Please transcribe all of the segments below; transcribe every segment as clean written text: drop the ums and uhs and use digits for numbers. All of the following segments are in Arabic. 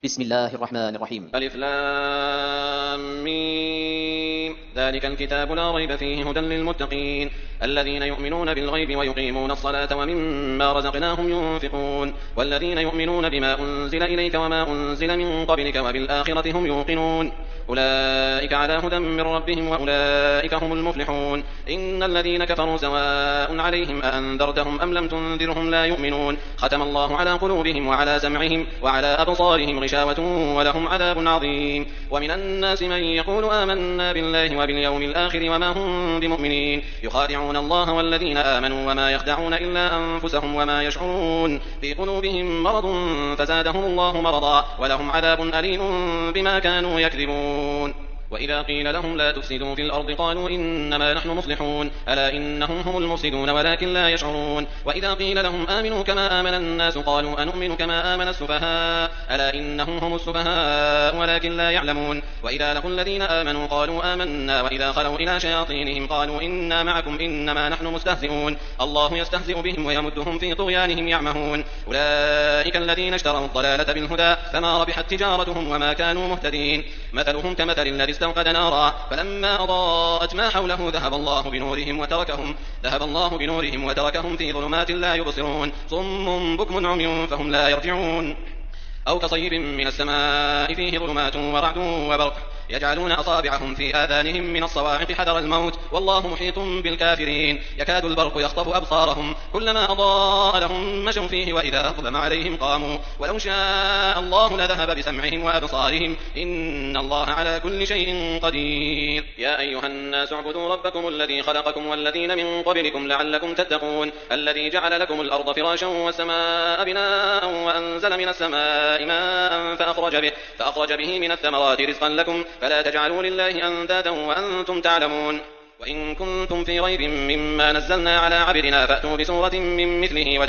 بسم الله الرحمن الرحيم. ألف لام ميم. ذلك الكتاب لا ريب فيه هدى للمتقين الذين يؤمنون بالغيب ويقيمون الصلاة ومما رزقناهم ينفقون والذين يؤمنون بما أنزل إليك وما أنزل من قبلك وبالآخرة هم يوقنون أولئك على هدى من ربهم وأولئك هم المفلحون. إن الذين كفروا سواء عليهم أأنذرتهم أم لم تنذرهم لا يؤمنون ختم الله على قلوبهم وعلى سمعهم وعلى أبصارهم غشاوة ولهم عذاب عظيم. ومن الناس من يقول آمنا بالله وباليوم الآخر وما هم بمؤمنين يخادعون الله والذين آمنوا وما يخدعون إلا أنفسهم وما يشعرون في قلوبهم مرض فزادهم الله مرضا ولهم عذاب أليم بما كانوا يكذبون. وإذا قيل لهم لا تفسدوا في الأرض قالوا إنما نحن مصلحون ألا إنهم هم المفسدون ولكن لا يشعرون. وإذا قيل لهم آمنوا كما آمن الناس قالوا أنؤمن كما آمن السفهاء ألا إنهم هم السفهاء ولكن لا يعلمون. وإذا لقوا الذين آمنوا قالوا آمنا وإذا خلوا إلى شياطينهم قالوا إنا معكم إنما نحن مستهزئون الله يستهزئ بهم ويمدهم في طغيانهم يعمهون. أولئك الذين اشتروا الضلالة بالهدى فما ربحت تجارتهم وما كانوا مهتدين. مثلهم كمثل الذي استوقد نارا فلما أضاءت ما حوله ذهب الله بنورهم وتركهم في ظلمات لا يبصرون صم بكم عمي فهم لا يرجعون. أو كصيب من السماء فيه ظلمات ورعد وبرق يجعلون أصابعهم في آذانهم من الصواعق حذر الموت والله محيط بالكافرين. يكاد البرق يخطف أبصارهم كلما أضاء لهم مشوا فيه وإذا أظلم عليهم قاموا ولو شاء الله لذهب بسمعهم وأبصارهم إن الله على كل شيء قدير. يا أيها الناس اعبدوا ربكم الذي خلقكم والذين من قبلكم لعلكم تتقون الذي جعل لكم الأرض فراشا والسماء بناء وأنزل من السماء ماء فأخرج به من الثمرات رزقا لكم فلا تجعلوا لله أندادا وأنتم تعلمون. وإن كنتم في ريب مما نزلنا على عبدنا فأتوا بسورة من مثله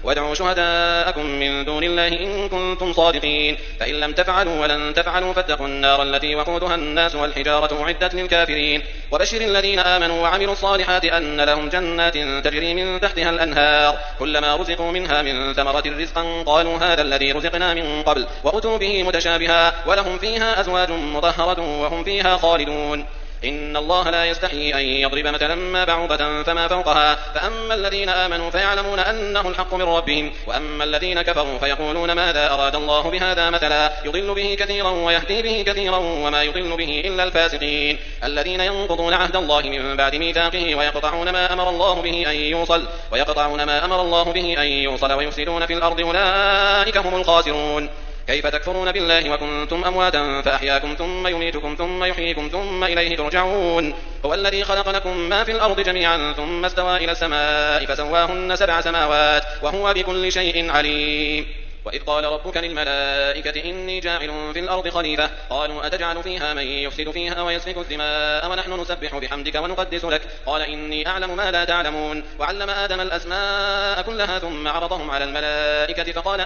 وادعوا شهداءكم من دون الله إن كنتم صادقين فإن لم تفعلوا ولن تفعلوا فاتقوا النار التي وقودها الناس والحجارة أعدت للكافرين. وبشر الذين آمنوا وعملوا الصالحات أن لهم جنات تجري من تحتها الأنهار كلما رزقوا منها من ثمرة رزقا قالوا هذا الذي رزقنا من قبل وأتوا به متشابها ولهم فيها أزواج مطهرة وهم فيها خالدون. إن الله لا يستحيي أن يضرب مثلا ما بعوضة فما فوقها فأما الذين آمنوا فيعلمون أنه الحق من ربهم وأما الذين كفروا فيقولون ماذا أراد الله بهذا مثلا يضل به كثيرا ويهدي به كثيرا وما يضل به إلا الفاسقين الذين ينقضون عهد الله من بعد ميثاقه ويقطعون ما أمر الله به أن يوصل ويفسدون في الأرض أولئك هم الخاسرون. كيف تكفرون بالله وكنتم أمواتا فأحياكم ثم يميتكم ثم يحييكم ثم إليه ترجعون. هو الذي خلق لكم ما في الأرض جميعا ثم استوى إلى السماء فسواهن 7 سماوات وهو بكل شيء عليم. وإذ قال ربك للملائكة إني جاعل في الأرض خليفة قالوا أتجعل فيها من يفسد فيها ويسفك الدماء ونحن نسبح بحمدك ونقدس لك قال إني أعلم ما لا تعلمون. وعلم آدم الأسماء كلها ثم عرضهم على الملائكة فقال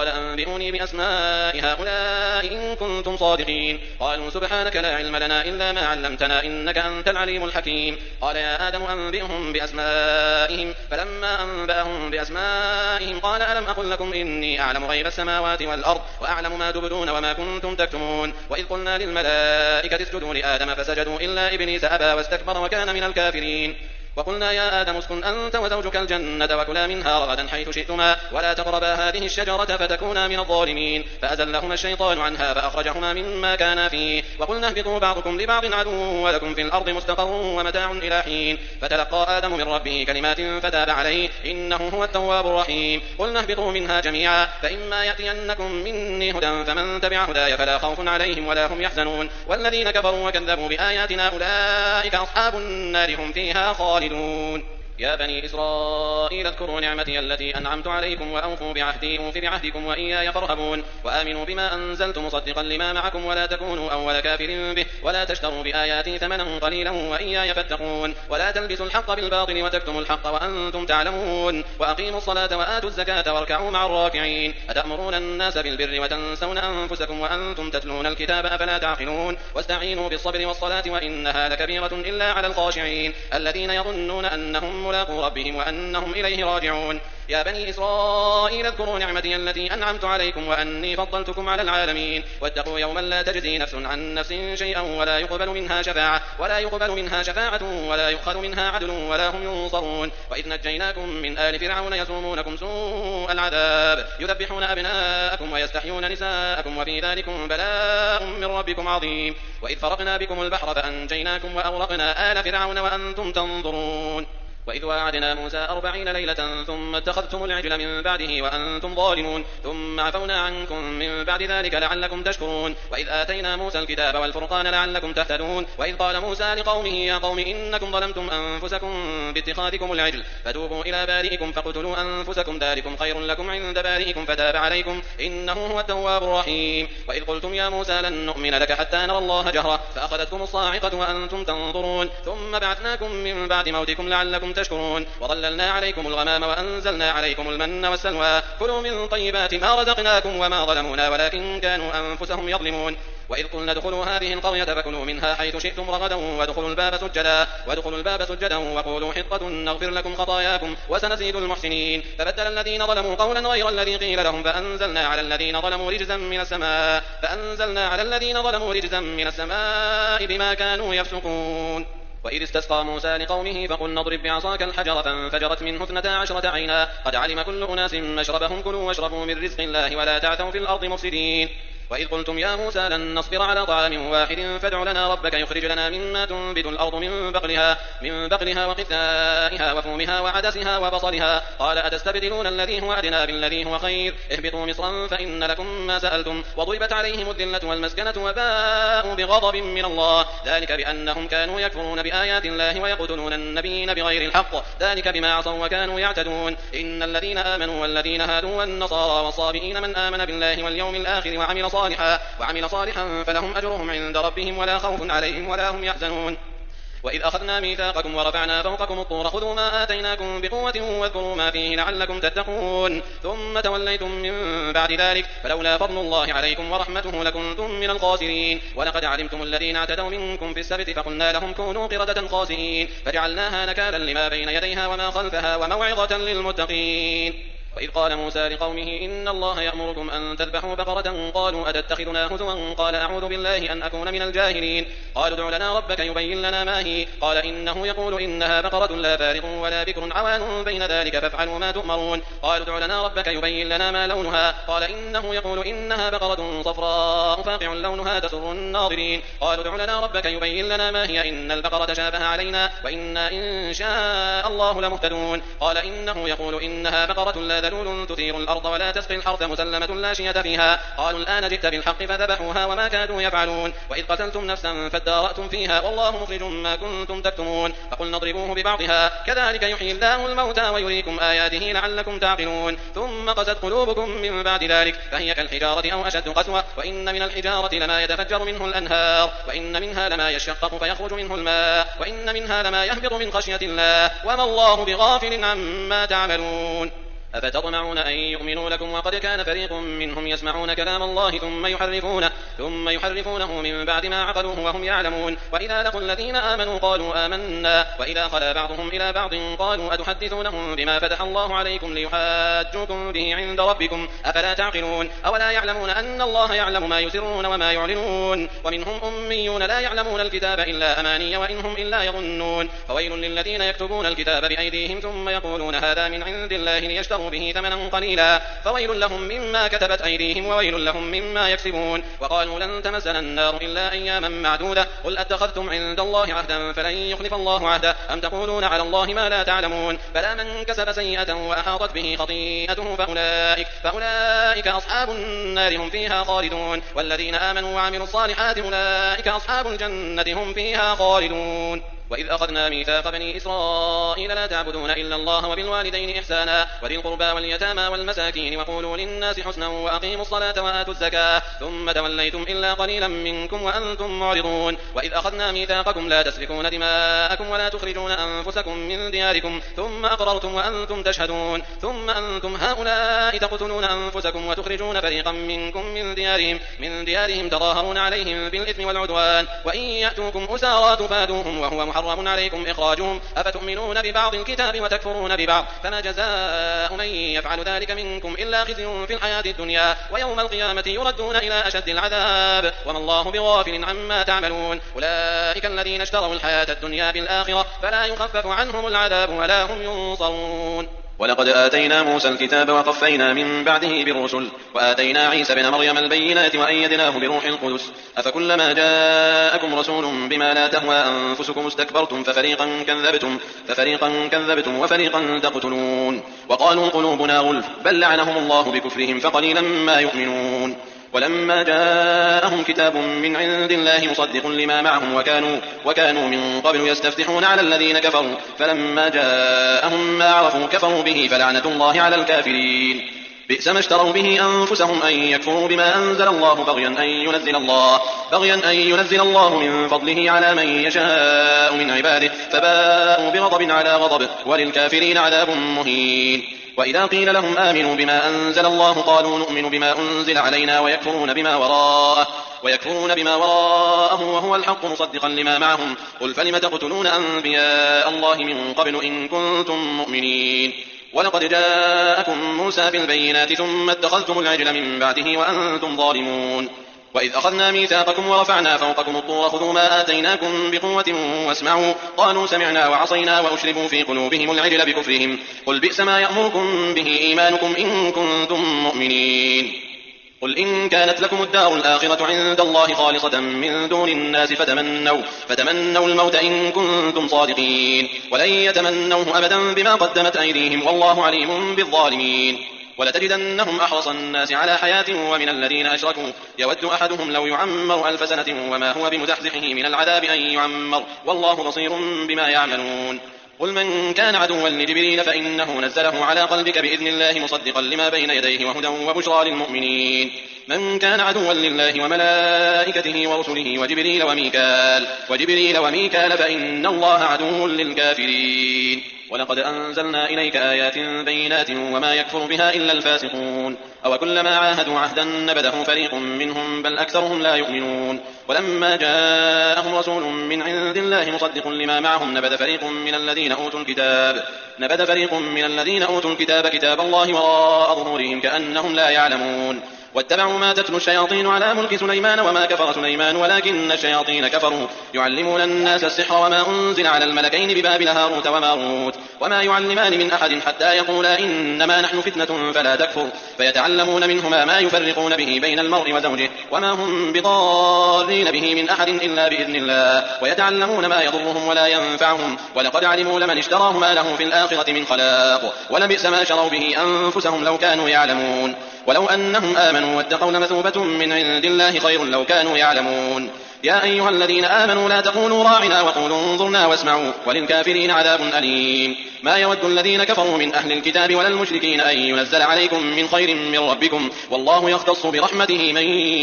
أنبئوني بأسماء هؤلاء إن كنتم صادقين قالوا سبحانك لا علم لنا إلا ما علمتنا إنك أنت العليم الحكيم. قال يا آدم أنبئهم بأسمائهم فلما أنبأهم بأسمائهم قال ألم أقل لكم إني أعلم غيب السماوات والأرض وأعلم ما تبدون وما كنتم تكتمون. وإذ قلنا للملائكة اسجدوا لآدم فسجدوا إلا إبليس أبى واستكبر وكان من الكافرين. وقلنا يا آدم اسكن أنت وزوجك الجنة وكلا منها رغدا حيث شئتما ولا تقربا هذه الشجرة فتكونا من الظالمين فأزلهما الشيطان عنها فأخرجهما مما كانا فيه وقلنا اهبطوا بعضكم لبعض عدو ولكم في الأرض مستقر ومتاع إلى حين. فتلقى آدم من ربه كلمات فتاب عليه إنه هو التواب الرحيم. قلنا اهبطوا منها جميعا فإما يأتينكم مني هدى فمن تبع هداي فلا خوف عليهم ولا هم يحزنون والذين كفروا وكذبوا بآياتنا أولئك أصحاب النار هم فيها خالدون. يا بني إسرائيل اذكروا نعمتي التي أنعمت عليكم وأوفوا بعهدي أوف بعهدكم وإياي فارهبون وآمنوا بما أنزلت مصدقا لما معكم ولا تكونوا أول كافر به ولا تشتروا بآياتي ثمنا قليلا وإياي فاتقون ولا تلبسوا الحق بالباطل وتكتموا الحق وأنتم تعلمون وأقيموا الصلاة وآتوا الزكاة واركعوا مع الراكعين. أتأمرون الناس بالبر وتنسون أنفسكم وأنتم تتلون الكتاب أفلا تعقلون. واستعينوا بالصبر والصلاة وإنها لكبيرة إلا على الخاشعين الذين يظنون أنهم ملاقو ربهم وأنهم إليه راجعون. يا بني إسرائيل اذكروا نعمتي التي أنعمت عليكم وأني فضلتكم على العالمين واتقوا يوما لا تجزي نفس عن نفس شيئا ولا يقبل منها شفاعة ولا يؤخذ منها عدل ولا هم ينصرون. وإذ نجيناكم من آل فرعون يسومونكم سوء العذاب يذبحون أبناءكم ويستحيون نساءكم وفي ذلكم بلاء من ربكم عظيم. وإذ فرقنا بكم البحر فأنجيناكم وأغرقنا آل فرعون وأنتم تنظرون. وإذ واعدنا موسى 40 ليلة ثم اتخذتم العجل من بعده وأنتم ظالمون ثم عفونا عنكم من بعد ذلك لعلكم تشكرون. وإذ آتينا موسى الكتاب والفرقان لعلكم تهتدون. وإذ قال موسى لقومه يا قوم إنكم ظلمتم أنفسكم باتخاذكم العجل فتوبوا إلى بارئكم فاقتلوا أنفسكم ذلكم خير لكم عند بارئكم فتاب عليكم إنه هو التواب الرحيم. وإذ قلتم يا موسى لن نؤمن لك حتى نرى الله جهرة فأخذتكم الصاعقة وأنتم تنظرون ثم بعثناكم من بعد موتكم لعلكم تشكرون. وظللنا عليكم الغمام وأنزلنا عليكم المن والسلوى كلوا من طيبات ما رزقناكم وما ظلمونا ولكن كانوا أنفسهم يظلمون. وإذ قلنا ادخلوا هذه القرية فكلوا منها حيث شئتم رغدا وادخلوا الباب سجدا وقولوا حطة نغفر لكم خطاياكم وسنزيد المحسنين. فبدل الذين ظلموا قولا غير الذي قيل لهم فأنزلنا على الذين ظلموا رجزا من السماء بما كانوا يفسقون. وإذ استسقى موسى لقومه فقلنا اضرب بعصاك الحجر فانفجرت منه 12 عينا قد علم كل أناس مشربهم كلوا واشربوا من رزق الله ولا تعثوا في الأرض مفسدين. وإذ قلتم يا موسى لن نصبر على طعام واحد فادع لنا ربك يخرج لنا مما تنبت الأرض من بقلها وقثائها وفومها وعدسها وبصلها قال أتستبدلون الذي هو أدنى بالذي هو خير اهبطوا مصرا فإن لكم ما سألتم وضربت عليهم الذلة والمسكنة وباءوا بغضب من الله ذلك بأنهم كانوا يكفرون بآيات الله ويقتلون النبيين بغير الحق ذلك بما عصوا وكانوا يعتدون. إن الذين آمنوا والذين هادوا والنصارى والصابئين من آمن بالله واليوم الآخر وعمل صالحا فلهم أجرهم عند ربهم ولا خوف عليهم ولا هم يحزنون. وإذ أخذنا ميثاقكم ورفعنا فوقكم الطور خذوا ما آتيناكم بقوة واذكروا ما فيه لعلكم تتقون ثم توليتم من بعد ذلك فلولا فضل الله عليكم ورحمته لكنتم من الخاسرين. ولقد علمتم الذين اعتدوا منكم في السبت فقلنا لهم كونوا قردة خاسئين فجعلناها نكالا لما بين يديها وما خلفها وموعظة للمتقين. وإذ قال موسى لقومه إن الله يأمركم أن تذبحوا بقرة قالوا أتتخذنا هزوا قال أعوذ بالله أن أكون من الجاهلين. قالوا ادع لنا ربك يبين لنا ما هي قال إنه يقول إنها بقرة لا فارغ ولا بكر عوان بين ذلك فافعلوا ما تؤمرون. قالوا ادع لنا ربك يبين لنا ما لونها قال إنه يقول إنها بقرة صفراء فاقع لونها تسر الناظرين. قالوا ادع لنا ربك يبين لنا ما هي إن البقرة شابه علينا وإنا إن شاء الله لمهتدون. قال إنه يقول إنها بقرة لا ذلول تثير الأرض ولا تسقي الحرث مسلمة لا شية فيها قالوا الآن جئت بالحق فذبحوها وما كادوا يفعلون. وإذ قتلتم نفسا فادارأتم فيها والله مخرج ما كنتم تكتمون فقلنا اضربوه ببعضها كذلك يحيي الله الموتى ويريكم آياته لعلكم تعقلون. ثم قست قلوبكم من بعد ذلك فهي كالحجارة أو أشد قسوة وإن من الحجارة لما يتفجر منه الأنهار وإن منها لما يشقق فيخرج منه الماء وإن منها لما يهبط من خشية الله وما الله بغافل عما تعملون. أفتطمعون أن يؤمنوا لكم وقد كان فريق منهم يسمعون كلام الله ثم يحرفونه من بعد ما عقلوه وهم يعلمون. وإذا لقوا الذين آمنوا قالوا آمنا وإذا خلا بعضهم إلى بعض قالوا أتحدثونهم بما فتح الله عليكم ليحاجوكم به عند ربكم أفلا تعقلون. أولا يعلمون أن الله يعلم ما يسرون وما يعلنون. ومنهم أميون لا يعلمون الكتاب إلا أماني وإنهم إلا يظنون. فويل للذين يكتبون الكتاب بأيديهم ثم يقولون هذا من عند الله ليشتروا به ثمنا قليلا فويل لهم مما كتبت أيديهم وويل لهم مما يكسبون. وقالوا لن تمسنا النار إلا أياما معدودة قل أتخذتم عند الله عهدا فلن يخلف الله عهده أم تقولون على الله ما لا تعلمون. بلى من كسب سيئة وأحاطت به خطيئته فأولئك أصحاب النار هم فيها خالدون. والذين آمنوا وعملوا الصالحات أولئك أصحاب الجنة هم فيها خالدون. وإذ أخذنا ميثاق بني إسرائيل لا تعبدون إلا الله وبالوالدين إحسانا وذي القربى واليتامى والمساكين وقولوا للناس حسنا وأقيموا الصلاة وآتوا الزكاة ثم توليتم إلا قليلا منكم وأنتم معرضون. وإذ أخذنا ميثاقكم لا تسفكون دماءكم ولا تخرجون أنفسكم من دياركم ثم أقررتم وأنتم تشهدون ثم أنتم هؤلاء تقتلون أنفسكم وتخرجون فريقا منكم من ديارهم تظاهرون عليهم بالإثم والعدوان وإن يأتوكم أسارى تفادوهم وهو محرم عليكم إخراجهم أفتؤمنون ببعض الكتاب وتكفرون ببعض فما جزاء من يفعل ذلك منكم إلا خزي في الحياة الدنيا ويوم القيامة يردون إلى أشد العذاب وما الله بغافل عما تعملون أولئك الذين اشتروا الحياة الدنيا بالآخرة فلا يخفف عنهم العذاب ولا هم ينصرون. ولقد آتينا موسى الكتاب وقفينا من بعده بالرسل وآتينا عيسى بن مريم البينات وأيدناه بروح القدس أفكلما جاءكم رسول بما لا تهوى أنفسكم استكبرتم ففريقا كذبتم وفريقا تقتلون وقالوا قلوبنا غلف بل لعنهم الله بكفرهم فقليلا ما يؤمنون. ولما جاءهم كتاب من عند الله مصدق لما معهم وكانوا من قبل يستفتحون على الذين كفروا فلما جاءهم ما عرفوا كفروا به فلعنة الله على الكافرين. بئس ما اشتروا به أنفسهم أن يكفروا بما أنزل الله بغيا أن ينزل الله من فضله على من يشاء من عباده فباءوا بغضب على غضب وللكافرين عذاب مهين. وإذا قيل لهم آمنوا بما أنزل الله قالوا نؤمن بما أنزل علينا ويكفرون بما وراءه وهو الحق مصدقا لما معهم قل فلم تقتلون أنبياء الله من قبل إن كنتم مؤمنين. ولقد جاءكم موسى بالبينات ثم اتخذتم العجل من بعده وأنتم ظالمون. وإذ أخذنا ميثاقكم ورفعنا فوقكم الطور خذوا ما آتيناكم بقوة واسمعوا قالوا سمعنا وعصينا وأشربوا في قلوبهم العجل بكفرهم قل بئس ما يأمركم به إيمانكم إن كنتم مؤمنين. قل إن كانت لكم الدار الآخرة عند الله خالصة من دون الناس فتمنوا الموت إن كنتم صادقين ولن يتمنوه أبدا بما قدمت أيديهم والله عليم بالظالمين. ولتجدنهم أحرص الناس على حياة ومن الذين أشركوا يود أحدهم لو يعمر 1000 سنة وما هو بمزحزحه من العذاب أن يعمر والله بصير بما يعملون. قل من كان عدوا لجبريل فإنه نزله على قلبك بإذن الله مصدقا لما بين يديه وهدى وبشرى للمؤمنين. من كان عدوا لله وملائكته ورسله وجبريل وميكال فإن الله عدو للكافرين. ولقد أنزلنا إليك آيات بينات وما يكفر بها إلا الفاسقون أوكلما عاهدوا عهدا نبذه فريق منهم بل أكثرهم لا يؤمنون. ولما جاءهم رسول من عند الله مصدق لما معهم نبذ فريق من الذين أوتوا الكتاب كتاب الله وراء ظهورهم كأنهم لا يعلمون. واتبعوا ما تتلو الشياطين على ملك سليمان وما كفر سليمان ولكن الشياطين كفروا يعلمون الناس السحر وما أنزل على الملكين ببابل هاروت وماروت وما يعلمان من أحد حتى يقولا إنما نحن فتنة فلا تكفر فيتعلمون منهما ما يفرقون به بين المرء وزوجه وما هم بضارين به من أحد إلا بإذن الله ويتعلمون ما يضرهم ولا ينفعهم ولقد علموا لمن اشتراه ما له في الآخرة من خلاق ولبئس ما شروا به أنفسهم لو كانوا يعلمون. ولو أنهم آمنوا واتقوا لمثوبة من عند الله خير لو كانوا يعلمون. يا أيها الذين آمنوا لا تقولوا راعنا وقولوا انظرنا واسمعوا وللكافرين عذاب أليم. ما يود الذين كفروا من أهل الكتاب ولا المشركين أن ينزل عليكم من خير من ربكم والله يختص برحمته من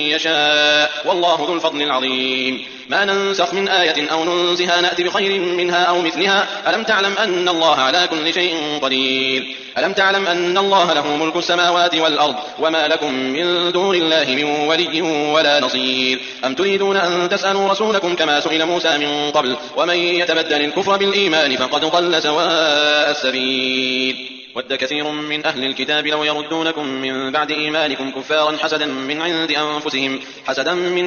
يشاء والله ذو الفضل العظيم. ما ننسخ من آية أو ننسها نأتي بخير منها أو مثلها ألم تعلم أن الله على كل شيء قدير. ألم تعلم أن الله له ملك السماوات والأرض وما لكم من دون الله من ولي ولا نصير. أم تريدون أن تسألوا رسولكم كما سئل موسى من قبل ومن يتبدل الكفر بالإيمان فقد ضل سواء السبيل. ود كثير من أهل الكتاب لو يردونكم من بعد إيمانكم كفارا حسدا من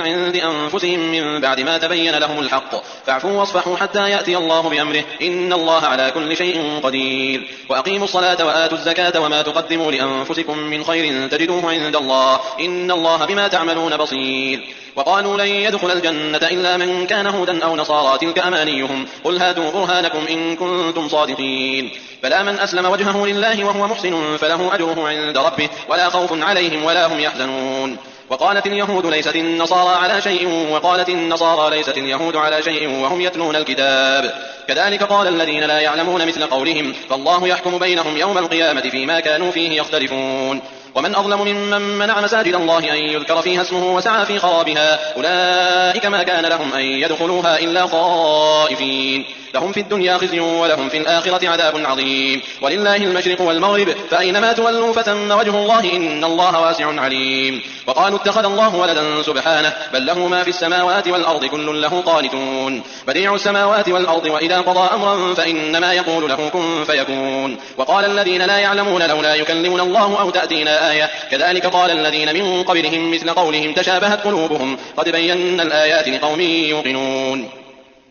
عند أنفسهم من بعد ما تبين لهم الحق فاعفوا واصفحوا حتى يأتي الله بأمره إن الله على كل شيء قدير. وأقيموا الصلاة وآتوا الزكاة وما تقدموا لأنفسكم من خير تجدوه عند الله إن الله بما تعملون بصير. وقالوا لن يدخل الجنة إلا من كان هودا أو نصارى تلك أمانيهم قل هاتوا برهانكم إن كنتم صادقين. فلا من أسلم وجهه لله وهو محسن فله أجره عند ربه ولا خوف عليهم ولا هم يحزنون. وقالت اليهود ليست النصارى على شيء وقالت النصارى ليست اليهود على شيء وهم يتلون الكتاب كذلك قال الذين لا يعلمون مثل قولهم فالله يحكم بينهم يوم القيامة فيما كانوا فيه يختلفون. ومن أظلم ممن منع مساجد الله أن يذكر فيها اسمه وسعى في خرابها أولئك ما كان لهم أن يدخلوها إلا خائفين لهم في الدنيا خزي ولهم في الآخرة عذاب عظيم. ولله المشرق والمغرب فأينما تولوا فثم وجه الله إن الله واسع عليم. وقالوا اتخذ الله ولدا سبحانه بل له ما في السماوات والأرض كل له قانتون بديع السماوات والأرض وإذا قضى أمرا فإنما يقول له كن فيكون. وقال الذين لا يعلمون لولا يكلمنا الله أو تأتينا آية كذلك قال الذين من قبلهم مثل قولهم تشابهت قلوبهم قد بينا الآيات لقوم يوقنون.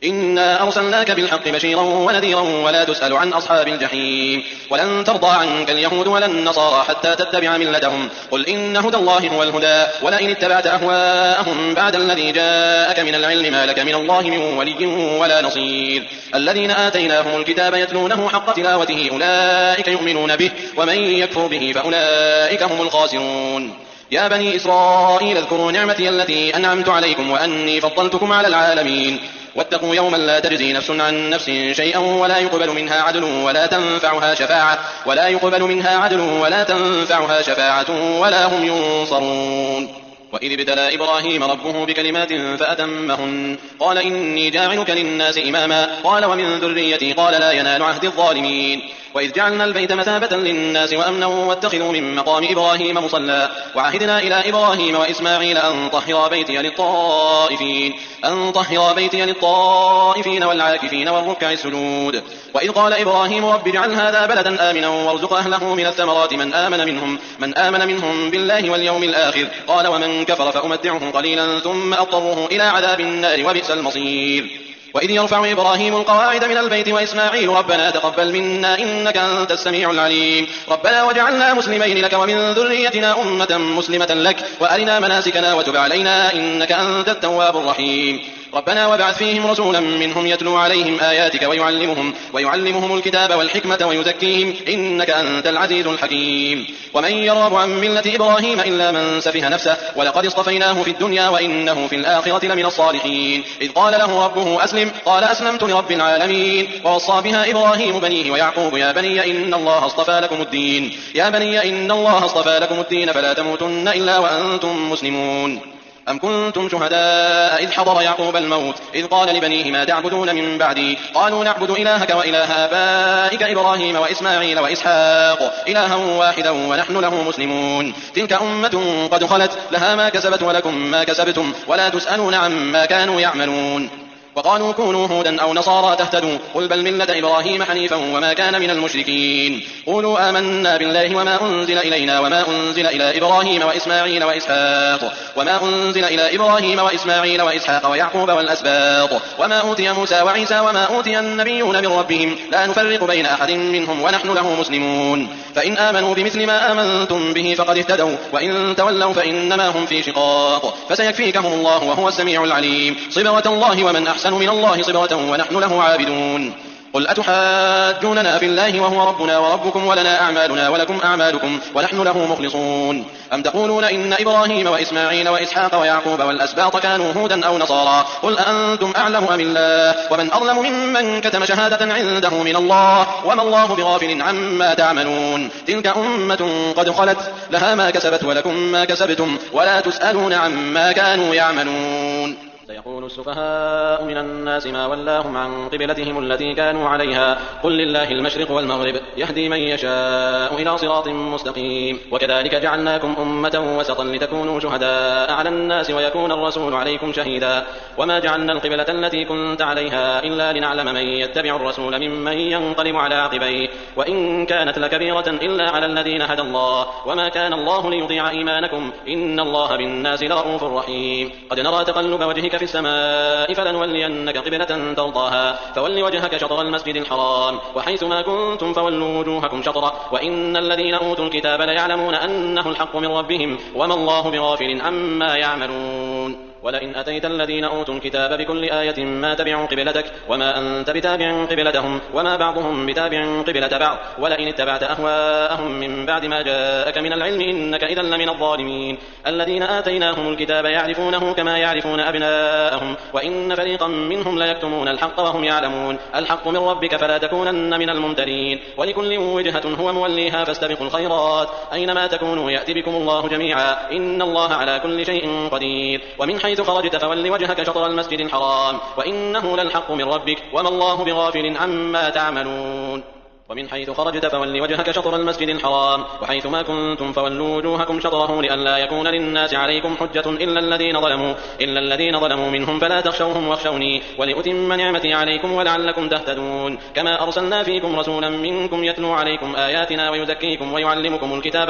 إنا أرسلناك بالحق بشيرا ونذيرا ولا تسأل عن أصحاب الجحيم. ولن ترضى عنك اليهود ولا النصارى حتى تتبع ملتهم قل إن هدى الله هو الهدى ولئن اتبعت أهواءهم بعد الذي جاءك من العلم ما لك من الله من ولي ولا نصير. الذين آتيناهم الكتاب يتلونه حق تلاوته أولئك يؤمنون به ومن يكفر به فأولئك هم الخاسرون. يا بني إسرائيل اذكروا نعمتي التي أنعمت عليكم وأني فضلتكم على العالمين. واتقوا يوما لا تجزي نفس عن نفس شيئا ولا يقبل منها عدل ولا تنفعها شفاعة ولا هم ينصرون. وإذ ابتلى إبراهيم ربه بكلمات فأتمهن قال إني جاعلك للناس إماما قال ومن ذريتي قال لا ينال عهد الظالمين. وإذ جعلنا البيت مثابة للناس وأمنا واتخذوا من مقام إبراهيم مصلى وعهدنا إلى إبراهيم وإسماعيل أن طهرا بيتي للطائفين والعاكفين والركع السجود. وإذ قال إبراهيم رب اجعل هذا بلدا آمنا وارزق أهله من الثمرات من آمن منهم بالله واليوم الآخر قال ومن كفر فأمتعه قليلا ثم أضطره إلى عذاب النار وبئس المصير. وإذ يرفع إبراهيم القواعد من البيت وإسماعيل ربنا تقبل منا إنك أنت السميع العليم ربنا وجعلنا مسلمين لك ومن ذريتنا أمة مسلمة لك وأرنا مناسكنا وتب علينا إنك أنت التواب الرحيم. ربنا وابعث فيهم رسولا منهم يتلو عليهم آياتك ويعلمهم الكتاب والحكمة ويزكيهم إنك أنت العزيز الحكيم. ومن يرغب عن ملة إبراهيم إلا من سفه نفسه ولقد اصطفيناه في الدنيا وإنه في الآخرة لمن الصالحين. إذ قال له ربه أسلم قال أسلمت لرب العالمين. ووصى بها إبراهيم بنيه ويعقوب يا بني إن الله اصطفى لكم الدين فلا تموتن إلا وأنتم مسلمون. أم كنتم شهداء إذ حضر يعقوب الموت إذ قال لبنيه ما تعبدون من بعدي قالوا نعبد إلهك وإله آبائك إبراهيم وإسماعيل وإسحاق إلها واحدا ونحن له مسلمون. تلك أمة قد خلت لها ما كسبت ولكم ما كسبتم ولا تسألون عما كانوا يعملون. وقالوا كونوا هودا أو نصارى تهتدوا قل بل ملة إبراهيم حنيفا وما كان من المشركين. قولوا آمنا بالله وما أنزل إلينا وما أنزل إلى إبراهيم وإسماعيل وإسحاق ويعقوب والأسباط وما أوتي موسى وعيسى وما أوتي النبيون من ربهم لا نفرق بين أحد منهم ونحن له مسلمون. فإن آمنوا بمثل ما آمنتم به فقد اهتدوا وإن تولوا فإنما هم في شقاق فسيكفيكهم الله وهو السميع العليم. صبغة الله ومن أحسن من الله صبغة ونحن له عابدون. قل أتحاجوننا في الله وهو ربنا وربكم ولنا أعمالنا ولكم أعمالكم ونحن له مخلصون. أم تقولون إن إبراهيم وإسماعيل وإسحاق ويعقوب والأسباط كانوا هودا أو نصارى قل أأنتم أعلم أم الله ومن أظلم ممن كتم شهادة عنده من الله وما الله بغافل عما تعملون. تلك أمة قد خلت لها ما كسبت ولكم ما كسبتم ولا تسألون عما كانوا يعملون. سيقول السفهاء من الناس ما ولاهم عن قبلتهم التي كانوا عليها قل لله المشرق والمغرب يهدي من يشاء إلى صراط مستقيم. وكذلك جعلناكم أمة وسطا لتكونوا شهداء على الناس ويكون الرسول عليكم شهيدا. وما جعلنا القبلة التي كنت عليها إلا لنعلم من يتبع الرسول ممن ينقلب على عقبيه وإن كانت لكبيرة إلا على الذين هدى الله وما كان الله ليضيع إيمانكم إن الله بالناس لرؤوف رحيم. قد نرى تقلب وجهك في السماء فلنولينك قبلة ترضاها فول وجهك شطر المسجد الحرام وحيث ما كنتم فولوا وجوهكم شطره وإن الذين أوتوا الكتاب ليعلمون أنه الحق من ربهم وما الله بغافل عما يعملون. ولئن أتيت الذين أوتوا الكتاب بكل آية ما تبعوا قبلتك وما أنت بتابع قبلتهم وما بعضهم بتابع قبلة بعض ولئن اتبعت أهواءهم من بعد ما جاءك من العلم إنك إذا لمن الظالمين. الذين آتيناهم الكتاب يعرفونه كما يعرفون أبناءهم وإن فريقا منهم ليكتمون الحق وهم يعلمون. الحق من ربك فلا تكونن من الممترين. ولكل وجهة هو موليها فاستبقوا الخيرات أينما تكونوا يأتي بكم الله جميعا إن الله على كل شيء قدير. ومن حيث خرجت فول وجهك شطر المسجد الحرام وإنه للحق من ربك وما الله بغافل عما تعملون ومن حيث خرجت فول وجهك شطر المسجد الحرام وحيث ما كنتم فولوا وجوهكم شطره لئلا يكون للناس عليكم حجة إلا الذين ظلموا منهم فلا تخشوهم واخشوني ولأتم نعمتي عليكم ولعلكم تهتدون كما أرسلنا فيكم رسولا منكم يتلو عليكم آياتنا ويزكيكم ويعلمكم الكتاب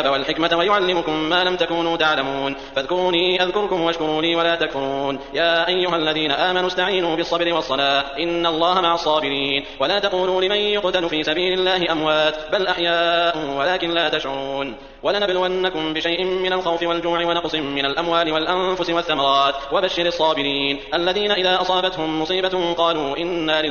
والحكمة ويعلمكم ما لم تكونوا تعلمون فاذكروني أذكركم واشكروا لي ولا تكفرون يا أيها الذين آمنوا استعينوا بالصبر والصلاة إن الله مع الصابرين ولا تقولوا لمن يقتل في سبيل الله أموات بل أحياء ولكن لا تشعرون ولنبلونكم بشيء من الخوف والجوع ونقص من الأموال والأنفس والثمرات وبشر الصابرين الذين إذا أصابتهم مصيبة قالوا إنا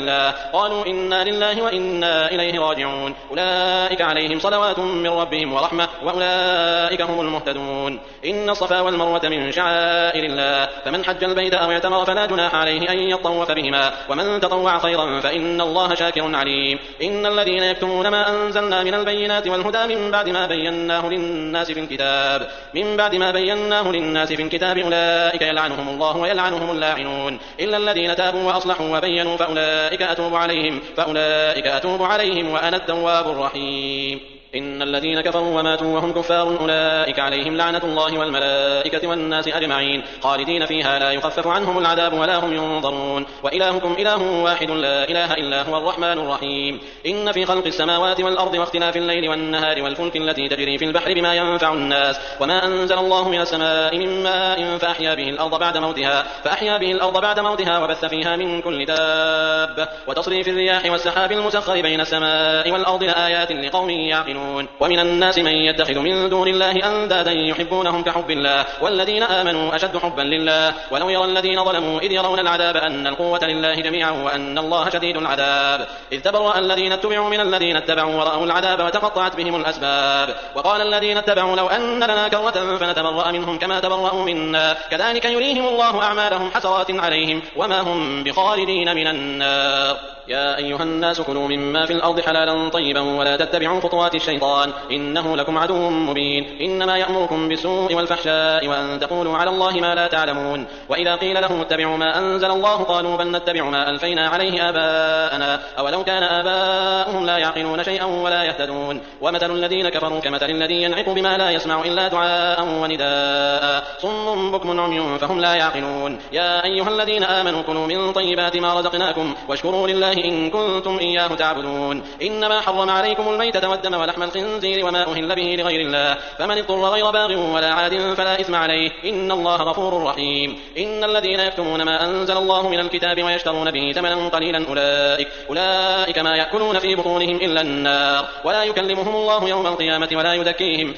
لله وإنا إليه راجعون أولئك عليهم صلوات من ربهم ورحمة وأولئك هم المهتدون إن الصفا والمروة من شعائر الله فمن حج البيت أو اعتمر فلا جناح عليه أن يطوف بهما ومن تطوع خيرا فإن الله شاكر عليم إن الذين يكتمون ما أنزلنا من البينات والهدى من بعد ما بيناه للناس في الكتاب أولئك يلعنهم الله ويلعنهم اللاعنون إلا الذين تابوا وأصلحوا وبينوا فأولئك أتوب عليهم وأنا التواب الرحيم إن الذين كفروا وماتوا وهم كفار أولئك عليهم لعنة الله والملائكة والناس أجمعين خالدين فيها لا يخفف عنهم العذاب ولا هم ينظرون وإلهكم إله واحد لا إله إلا هو الرحمن الرحيم إن في خلق السماوات والأرض واختلاف الليل والنهار والفلك التي تجري في البحر بما ينفع الناس وما أنزل الله من السماء من ماء فأحيا به الأرض بعد موتها وبث فيها من كل دابة وتصريف الرياح والسحاب المسخر بين السماء والأرض لآيات لقوم يعقلون ومن الناس من يتخذ من دون الله أندادا يحبونهم كحب الله والذين آمنوا أشد حبا لله ولو يرى الذين ظلموا إذ يرون العذاب أن القوة لله جميعا وأن الله شديد العذاب إذ تبرأ الذين اتبعوا من الذين اتبعوا ورأوا العذاب وتقطعت بهم الأسباب وقال الذين اتبعوا لو أن لنا كرة فنتبرأ منهم كما تبرأوا منا كذلك يريهم الله أعمالهم حسرات عليهم وما هم بخالدين من النار يا أيها الناس كلوا مما في الأرض حلالا طيبا ولا تتبعوا خطوات الشيطان إنه لكم عدو مبين إنما يأمركم بالسوء والفحشاء وأن تقولوا على الله ما لا تعلمون وإذا قيل لهم اتبعوا ما أنزل الله قالوا بل نتبع ما ألفينا عليه آباءنا أولو كان آباؤهم لا يعقلون شيئا ولا يهتدون ومثل الذين كفروا كمثل الذي ينعق بما لا يسمع إلا دعاء ونداء صم بكم عمي فهم لا يعقلون يا أيها الذين آمنوا كلوا من طيبات ما رزقناكم واشكروا لله إن كنتم إياه تعبدون إنما حرم عليكم الميتة والدم ولحم الخنزير وما أهل به لغير الله فمن اضطر غير باغ ولا عاد فلا إثم عليه إن الله غفور رحيم إن الذين يكتمون ما أنزل الله من الكتاب ويشترون به ثمنا قليلا أولئك ما يأكلون في بطونهم إلا النار ولا يكلمهم الله يوم القيامة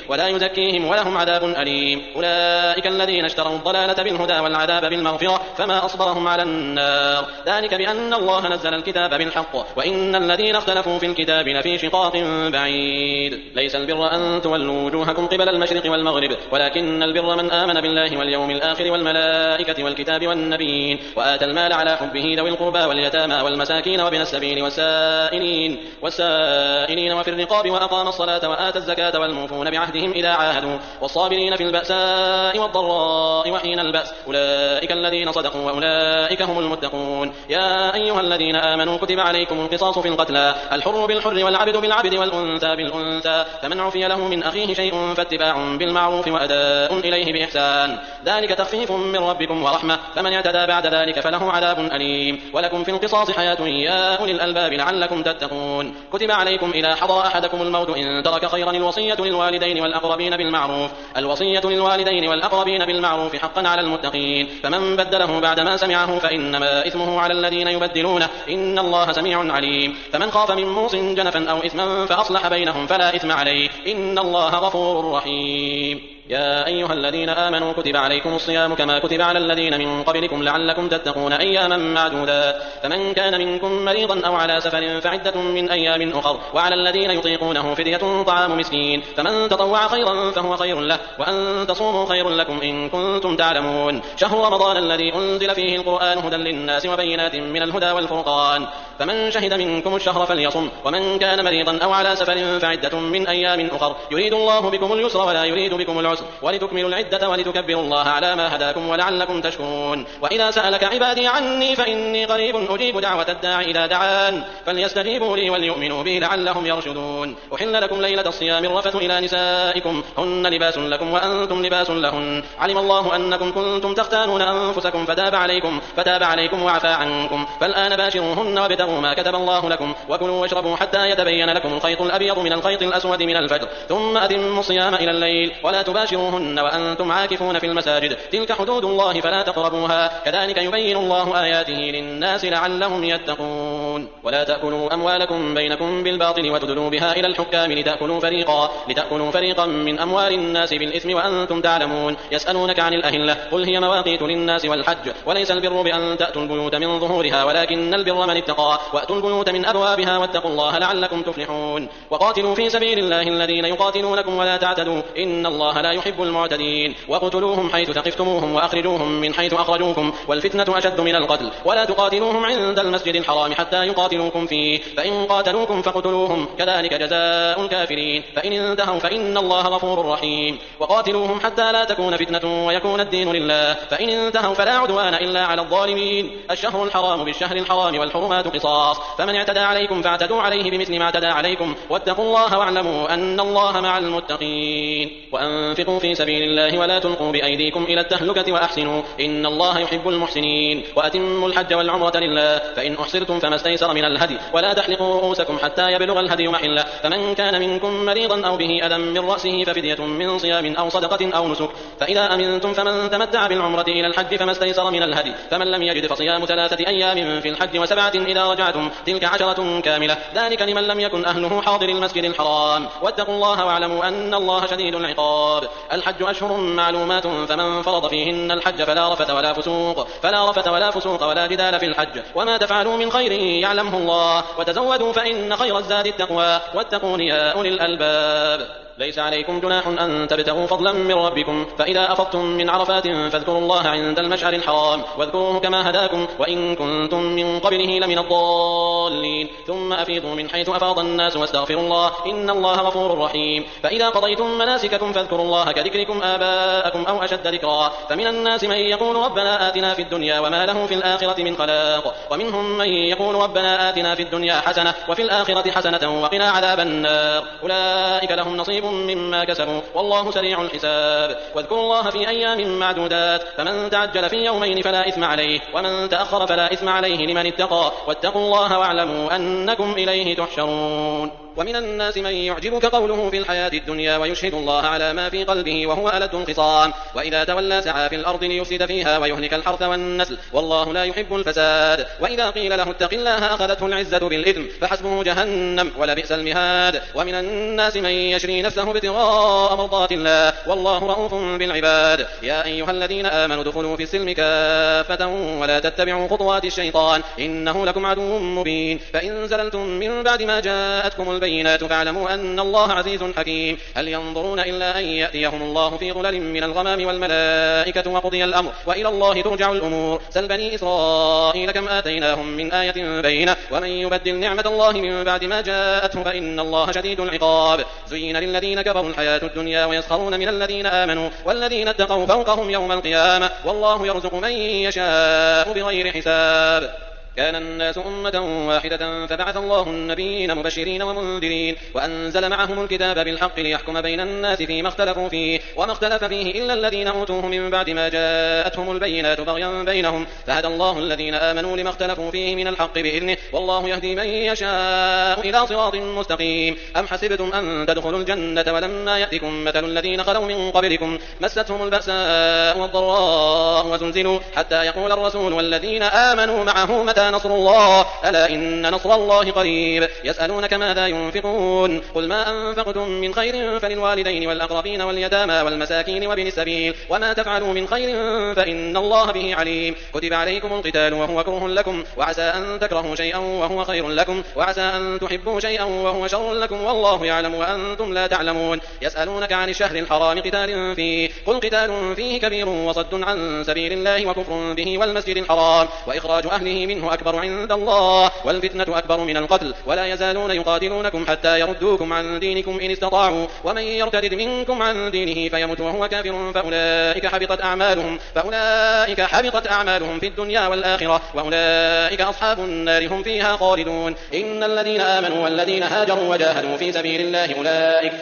ولا يزكيهم ولهم عذاب أليم أولئك الذين اشتروا الضلالة بالهدى والعذاب بالمغفرة فما أصبرهم على النار ذلك بأن الله نزل الكتاب بالحق وإن الذين اختلفوا في الكتاب لفي شقاق بعيد ليس البر أن تولوا وجوهكم قبل المشرق والمغرب ولكن البر من آمن بالله واليوم الآخر والملائكة والكتاب والنبيين وآتى المال على حبه ذوي القربى واليتامى والمساكين وابن السبيل والسائلين وفي الرقاب وأقام الصلاة وآتى الزكاة والموفون بعهدهم إذا عاهدوا والصابرين في البأساء والضراء وحين البأس أولئك الذين صدقوا وأولئك هم المتقون يا أيها الذين آمنوا كتب عليكم القصاص في القتلى الحر بالحر والعبد بالعبد والأنثى بالأنثى فمن عفي له من أخيه شيء فاتباع بالمعروف وأداء إليه بإحسان ذلك تخفيف من ربكم ورحمة فمن اعتدى بعد ذلك فله عذاب أليم ولكم في القصاص حياة يا أولي الألباب لعلكم تتقون كتب عليكم إذا حضر أحدكم الموت إن ترك خيرا الوصية للوالدين والأقربين بالمعروف حقا على المتقين فمن بدله بعدما سمعه فإنما إثمه على الذين يبدلونه إن الله سميع عليم فمن خاف من موص جنفا أو إثما فأصلح بينهم فلا إثم عليه إن الله غفور رحيم يا أيها الذين آمنوا كتب عليكم الصيام كما كتب على الذين من قبلكم لعلكم تتقون أياما معدودات فمن كان منكم مريضا أو على سفر فعدة من أيام أخر وعلى الذين يطيقونه فدية طعام مسكين فمن تطوع خيرا فهو خير له وأن تصوموا خير لكم إن كنتم تعلمون شهر رمضان الذي أنزل فيه القرآن هدى للناس وبينات من الهدى والفرقان فمن شهد منكم الشهر فليصم ومن كان مريضا أو على سفر فعدة من أيام أخر يريد الله بكم اليسر ولا يريد بكم العسر العسر ولتكملوا العدة ولتكبروا الله على ما هداكم ولعلكم تشكرون. وإذا سألك عبادي عني فإني قريب أجيب دعوة الداع إذا دعان فليستجيبوا لي وليؤمنوا بي لعلهم يرشدون. أحل لكم ليلة الصيام الرفث إلى نسائكم هن لباس لكم وأنتم لباس لهن علم الله أنكم كنتم تختانون أنفسكم فتاب عليكم وعفى عنكم فالآن باشروهن وابتغوا ما كتب الله لكم وكلوا واشربوا حتى يتبين لكم الخيط الأبيض من الخيط الأسود من الفجر ثم أتموا الصيام إلى الليل ولا تباشروهن وأنتم عاكفون في المساجد تلك حدود الله فلا تقربوها كذلك يبين الله آياته للناس لعلهم يتقون. ولا تأكلوا أموالكم بينكم بالباطل وتدلوا بها إلى الحكام لتأكلوا فريقا من أموال الناس بالإثم وأنتم تعلمون. يسألونك عن الأهلة قل هي مواقيت للناس والحج وليس البر بأن تأتوا البيوت من ظهورها ولكن البر من اتقى وأتوا البيوت من أبوابها واتقوا الله لعلكم تفلحون. وقاتلوا في سبيل الله الذين يقاتلونكم ولا تعتدوا إن الله لا يحب المعتدين. وقتلوهم حيث ثقفتموهم وأخرجوهم من حيث أخرجوكم والفتنة أشد من القتل ولا تقاتلوهم عند المسجد الحرام حتى يقاتلوكم فيه فإن قاتلوكم فاقتلوهم كذلك جزاء الكافرين فإن انتهوا فإن الله غفور رحيم. وقاتلوهم حتى لا تكون فتنة ويكون الدين لله فإن انتهوا فلا عدوان إلا على الظالمين. الشهر الحرام بالشهر الحرام والحرمات قصاص فمن اعتدى عليكم فاعتدوا عليه بمثل ما اعتدى عليكم واتقوا الله واعلموا أن الله مع المتقين. وأنفقوا في سبيل الله ولا تلقوا بأيديكم إلى التهلكة وأحسنوا إن الله يحب المحسنين. وأتموا الحج والعمرة لله فإن أحصرتم فما استيسر من الهدي ولا تحلقوا رؤوسكم حتى يبلغ الهدي محله فمن كان منكم مريضا أو به أذى من رأسه ففدية من صيام أو صدقة أو نسك فإذا أمنتم فمن تمتع بالعمرة إلى الحج فما استيسر من الهدي فمن لم يجد فصيام 3 أيام في الحج و7 إذا رجعتم تلك 10 كاملة ذلك لمن لم يكن أهله حاضر المسجد الحرام واتقوا الله واعلموا أن الله شديد العقاب. الحج أشهر معلومات فمن فرض فيهن الحج فلا رفث ولا فسوق ولا جدال في الحج وما تفعلوا من خير يعلمه الله وتزودوا فإن خير الزاد التقوى واتقون يا أولي الألباب. ليس عليكم جناح أن تبتغوا فضلا من ربكم فإذا أفضتم من عرفات فاذكروا الله عند المشعر الحرام واذكروه كما هداكم وإن كنتم من قبله لمن الضالين ثم أفيضوا من حيث أفاض الناس واستغفروا الله إن الله غفور رحيم. فإذا قضيتم مناسككم فاذكروا الله كذكركم آباءكم أو أشد ذكرا فمن الناس من يقول ربنا آتنا في الدنيا وما له في الآخرة من خلاق ومنهم من يقول ربنا آتنا في الدنيا حسنة وفي الآخرة حسنة وقنا عذاب النار أولئك لهم نصيب مما كسبوا والله سريع الحساب. واذكروا الله في أيام معدودات فمن تعجل في يومين فلا إثم عليه ومن تأخر فلا إثم عليه لمن اتقى واتقوا الله واعلموا أنكم إليه تحشرون. ومن الناس من يعجبك قوله في الحياة الدنيا ويشهد الله على ما في قلبه وهو ألد الخصام وإذا تولى سعى في الأرض ليفسد فيها ويهلك الحرث والنسل والله لا يحب الفساد. وإذا قيل له اتق الله أخذته العزة بالإثم فحسبه جهنم ولبئس المهاد. ومن الناس من يشري نفسه ابتغاء مرضات الله والله رؤوف بالعباد. يا أيها الذين آمنوا ادخلوا في السلم كافة ولا تتبعوا خطوات الشيطان إنه لكم عدو مبين. فإن زللتم من بعد ما جاءتكم البينات فاعلموا أن الله عزيز حكيم. هل ينظرون إلا أن يأتيهم الله في ظلل من الغمام والملائكة وقضي الأمر وإلى الله ترجع الأمور. سل بني إسرائيل كم آتيناهم من آية بينة ومن يبدل نعمة الله من بعد ما جاءته فإن الله شديد العقاب. زين للذين كفروا الحياة الدنيا ويسخرون من الذين آمنوا والذين اتقوا فوقهم يوم القيامة والله يرزق من يشاء بغير حساب. كان الناس أمة واحدة فبعث الله النبيين مبشرين ومنذرين وأنزل معهم الكتاب بالحق ليحكم بين الناس فيما اختلفوا فيه وما اختلف فيه إلا الذين أوتوه من بعد ما جاءتهم البينات بغيا بينهم فهدى الله الذين آمنوا لما اختلفوا فيه من الحق بإذنه والله يهدي من يشاء إلى صراط مستقيم. أم حسبتم أن تدخلوا الجنة ولما يأتكم مثل الذين خلوا من قبلكم مستهم البأساء والضراء وزلزلوا حتى يقول الرسول والذين آمنوا معه متى نصر الله ألا إن نصر الله قريب. يسألونك ماذا ينفقون قل ما أنفقتم من خير فللوالدين والأقربين واليتامى والمساكين وابن السبيل وما تفعلوا من خير فإن الله به عليم. كتب عليكم القتال وهو كره لكم وعسى أن تكرهوا شيئا وهو خير لكم وعسى أن تحبوا شيئا وهو شر لكم والله يعلم وأنتم لا تعلمون. يسألونك عن الشهر الحرام قتال فيه قل قتال فيه كبير وصد عن سبيل الله وكفر به والمسجد الحرام وإخراج أهله منه والله أكبر عند الله والفتنة أكبر من القتل ولا يزالون يقاتلونكم حتى يردوكم عن دينكم إن استطاعوا ومن يرتد منكم عن دينه فيمت وهو كافر فأولئك حبطت أعمالهم في الدنيا والآخرة وأولئك أصحاب النار هم فيها خالدون. إن الذين آمنوا والذين هاجروا وجاهدوا في سبيل الله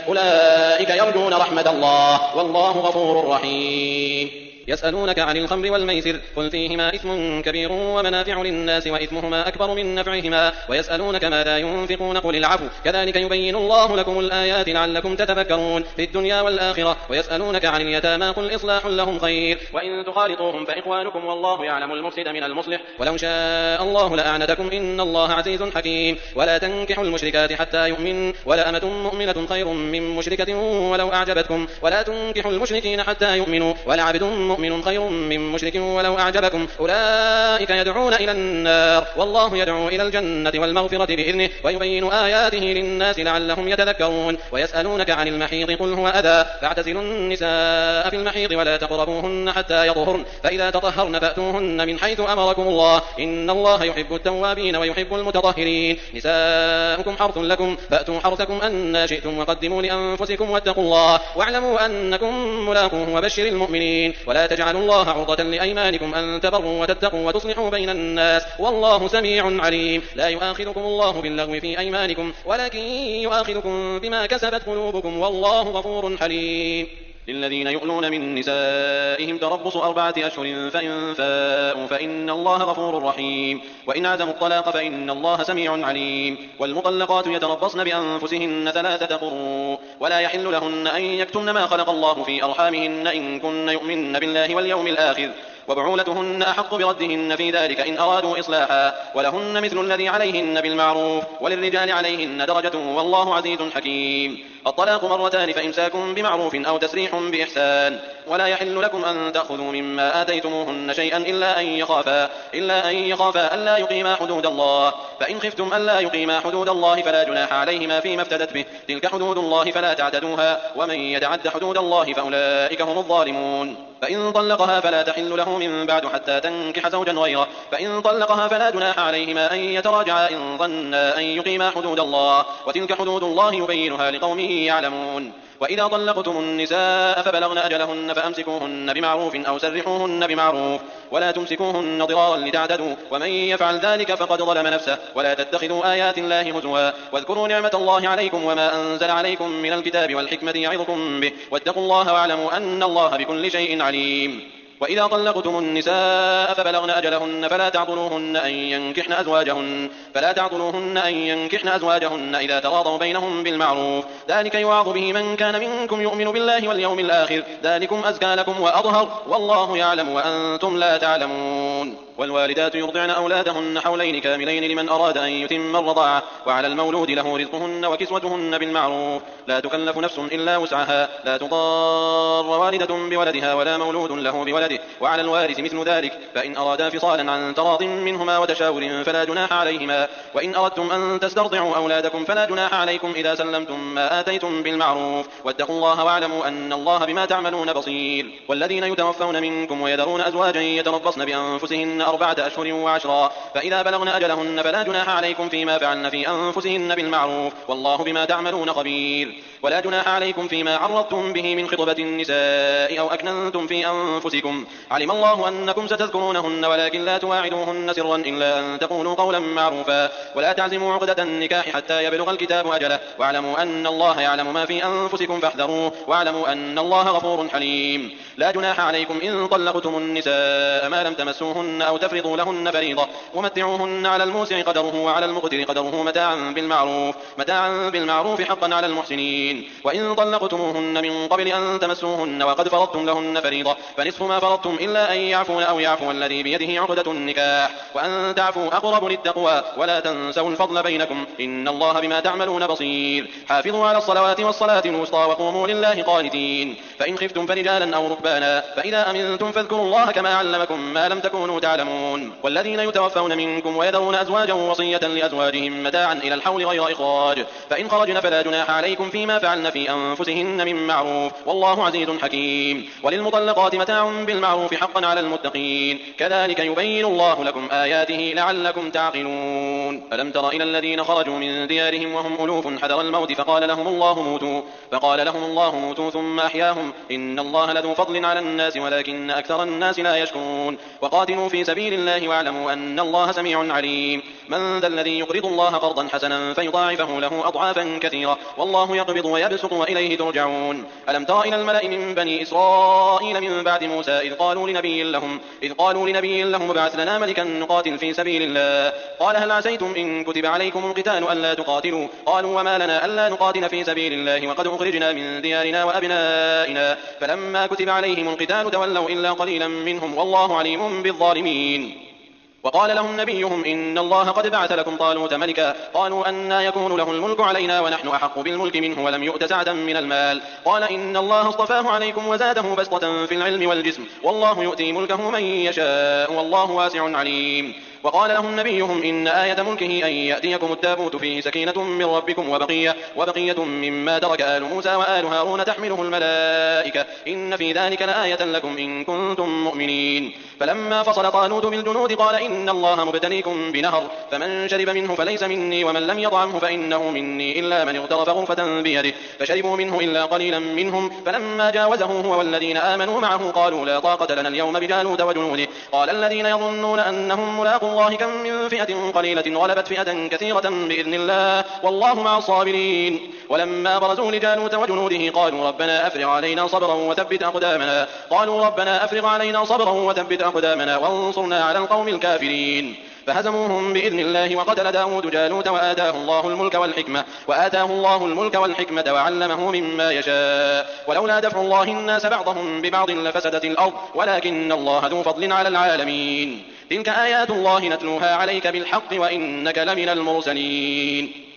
أولئك يرجون رحمة الله والله غفور رحيم. يسألونك عن الخمر والميسر قل فيهما إثم كبير ومنافع للناس وإثمهما أكبر من نفعهما ويسألونك ماذا ينفقون قل العفو كذلك يبين الله لكم الآيات لعلكم تتفكرون في الدنيا والآخرة. ويسألونك عن اليتامى قل إصلاح لهم خير وإن تخالطوهم فإخوانكم والله يعلم المفسد من المصلح ولو شاء الله لأعنتكم إن الله عزيز حكيم. ولا تنكحوا المشركات حتى يؤمن ولأمة مؤمنة خير من مشركة ولو أعجبتكم ولا تنكحوا المشركين حتى يؤمنوا ولعبد مؤمن خير من مشرك ولو أعجبكم أولئك يدعون إلى النار والله يدعو إلى الجنة والمغفرة بإذنه ويبين آياته للناس لعلهم يتذكرون. ويسألونك عن المحيض قل هو أذى فاعتزلوا النساء في المحيض ولا تقربوهن حتى يطهرن فإذا تطهرن فأتوهن من حيث أمركم الله إن الله يحب التوابين ويحب المتطهرين. نساؤكم حرث لكم فأتوا حرثكم أن شئتم وقدموا لأنفسكم واتقوا الله واعلموا أنكم ملاقوه وبشر المؤمنين. ولا تجعلوا الله عرضة لأيمانكم أن تبروا وتتقوا وتصلحوا بين الناس والله سميع عليم. لا يؤاخذكم الله باللغو في أيمانكم ولكن يؤاخذكم بما كسبت قلوبكم والله غفور حليم. للذين يؤلون من نسائهم تربص 4 أشهر فإن فاءوا فإن الله غفور رحيم وإن عزموا الطلاق فإن الله سميع عليم. والمطلقات يتربصن بأنفسهن 3 قروء ولا يحل لهن أن يكتمن ما خلق الله في أرحامهن إن كن يؤمن بالله واليوم الآخر وبعولتهن أحق بردهن في ذلك إن أرادوا إصلاحا ولهن مثل الذي عليهن بالمعروف وللرجال عليهن درجة والله عزيز حكيم. الطلاق 2 مرتان فإمساك بمعروف أو تسريح بإحسان ولا يحل لكم أن تأخذوا مما آتيتموهن شيئا إلا أن يخافا ألا يقيما حدود الله فإن خفتم ألا يقيما حدود الله فلا جناح عليهما فيما افتدت به تلك حدود الله فلا تعتدوها ومن يتعد حدود الله فأولئك هم الظالمون. فإن طلقها فلا تحل له من بعد حتى تنكح زوجا غيره فإن طلقها فلا جناح عليهما أن يتراجعا إن ظنا أن يقيما حدود الله وتلك حدود الله يبينها لقوم يعلمون. وإذا طلقتم النساء فبلغن أجلهن فأمسكوهن بمعروف أو سرحوهن بمعروف ولا تمسكوهن ضرارا لتعتدوا ومن يفعل ذلك فقد ظلم نفسه. ولا تتخذوا آيات الله هزوا واذكروا نعمة الله عليكم وما أنزل عليكم من الكتاب والحكمة يعظكم به واتقوا الله واعلموا أن الله بكل شيء عليم. وإذا طلقتم النساء فبلغن أجلهن فلا تعضلوهن أن ينكحن أزواجهن إذا تراضوا بينهم بالمعروف ذلك يوعظ به من كان منكم يؤمن بالله واليوم الآخر ذلكم أزكى لكم وأطهر والله يعلم وأنتم لا تعلمون. والوالدات يرضعن أولادهن حولين كاملين لمن أراد أن يتم الرضاعة وعلى المولود له رزقهن وكسوتهن بالمعروف لا تكلف نفس إلا وسعها لا تضار والدة بولدها ولا مولود له بولده وعلى الوارث مثل ذلك فإن أرادا فصالا عن تراض منهما وتشاور فلا جناح عليهما. وإن أردتم أن تسترضعوا أولادكم فلا جناح عليكم إذا سلمتم ما آتيتم بالمعروف واتقوا الله واعلموا أن الله بما تعملون بصير. والذين يتوفون منكم ويذرون أزواجا يتربصن بأنفسهن 4 أشهر و10 فإذا بلغن أجلهن فلا جناح عليكم فيما فعلن في أنفسهن بالمعروف والله بما تعملون خبير. ولا جناح عليكم فيما عرضتم به من خطبة النساء أو أكننتم في أنفسكم علم الله أنكم ستذكرونهن ولكن لا تواعدوهن سرا إلا أن تقولوا قولا معروفا ولا تعزموا عقدة النكاح حتى يبلغ الكتاب أجله واعلموا أن الله يعلم ما في أنفسكم فاحذروه واعلموا أن الله غفور حليم. لا جناح عليكم إن طلقتم النساء ما لم تمسوهن أو تفرضوا لهن فريضة ومتعوهن على الموسع قدره وعلى المقتر قدره متاعا بالمعروف حقا على المحسنين. وإن طلقتموهن من قبل أن تمسوهن وقد فرضتم لهن فريضة فنصف ما فرضتم إلا أن يعفون أو يعفو الذي بيده عقدة النكاح وأن تعفوا أقرب للتقوى ولا تنسوا الفضل بينكم إن الله بما تعملون بصير. حافظوا على الصلوات والصلاة الوسطى وقوموا لله قانتين. فإن خفتم فرجالا أو ركبانا فإذا أمنتم فاذكروا الله كما علمكم ما لم تكونوا تعلمون. والذين يتوفون منكم ويذرون أزواجا وصية لأزواجهم متاعا إلى الحول غير إخراج فإن خرجن فلا جناح عليكم فيما فعلن في أنفسهن من معروف والله عزيز حكيم. وللمطلقات متاع بالمعروف حقا على المتقين كذلك يبين الله لكم آياته لعلكم تعقلون ألم تر إلى الذين خرجوا من ديارهم وهم ألوف حذر الموت فقال لهم الله موتوا ثم أحياهم إن الله لذو فضل على الناس ولكن أكثر الناس لا يشكرون وقاتلوا في سبيل الله واعلموا أن الله سميع عليم من ذا الذي يقرض الله قرضا حسنا فيضاعفه له أضعافا كثيرة والله يقبض ويبسط وإليه ترجعون ألم تر إلى الملأ من بني إسرائيل من بعد موسى إذ قالوا لنبي لهم ابعث لنا ملكا نقاتل في سبيل الله قال هل عسيتم إن كتب عليكم القتال ألا تقاتلوا قالوا وما لنا ألا نقاتل في سبيل الله وقد أخرجنا من ديارنا وأبنائنا فلما كتب عليهم القتال تولوا إلا قليلا منهم والله عليم بالظالمين وقال لهم نبيهم إن الله قد بعث لكم طالوت ملكا قالوا أنى يكون له الملك علينا ونحن أحق بالملك منه ولم يؤت سعة من المال قال إن الله اصطفاه عليكم وزاده بسطة في العلم والجسم والله يؤتي ملكه من يشاء والله واسع عليم وقال لهم نبيهم إن آية ملكه أن يأتيكم التابوت فيه سكينة من ربكم وبقية مما ترك آل موسى وآل هارون تحمله الملائكة إن في ذلك لآية لكم إن كنتم مؤمنين فلما فصل طالوت بالجنود قال إن الله مبتليكم بنهر فمن شرب منه فليس مني ومن لم يطعمه فإنه مني إلا من اغترف غرفة بيده فشربوا منه إلا قليلا منهم فلما جاوزه هو والذين آمنوا معه قالوا لا طاقة لنا اليوم بجالوت وجنوده قال الذين يظنون أنهم ملاقو الله كم من فئة قليلة غلبت فئة كثيرة بإذن الله والله مع الصابرين ولما برزوا لجالوت وجنوده قالوا ربنا أفرغ علينا صبرا وثبت أقدامنا وانصرنا على القوم الكافرين فهزموهم بإذن الله وقتل داود جالوت وآتاه الله الملك والحكمة وعلمه مما يشاء ولولا دفع الله الناس بعضهم ببعض لفسدت الأرض ولكن الله ذو فضل على العالمين تلك آيات الله نتلوها عليك بالحق وإنك لمن المرسلين